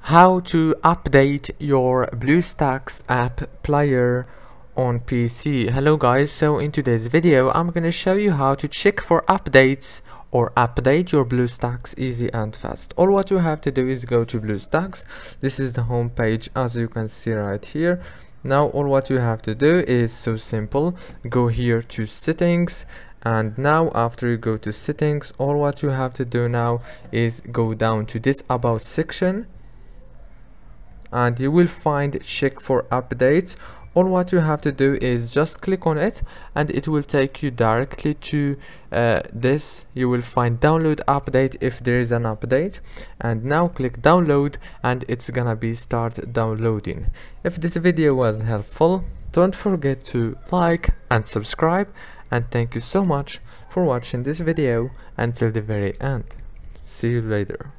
How to update your Bluestacks app player on PC. Hello guys, so in today's video I'm going to show you how to check for updates or update your Bluestacks easy and fast. All what you have to do is go to Bluestacks. This is the home page, as you can see right here. Now all what you have to do is so simple. Go here to settings, and now after you go to settings, all what you have to do now is go down to this about section, and you will find check for updates. All what you have to do is just click on it and it will take you directly to this. You will find download update if there is an update, and now click download and it's gonna be start downloading. If this video was helpful, don't forget to like and subscribe, and thank you so much for watching this video until the very end. See you later.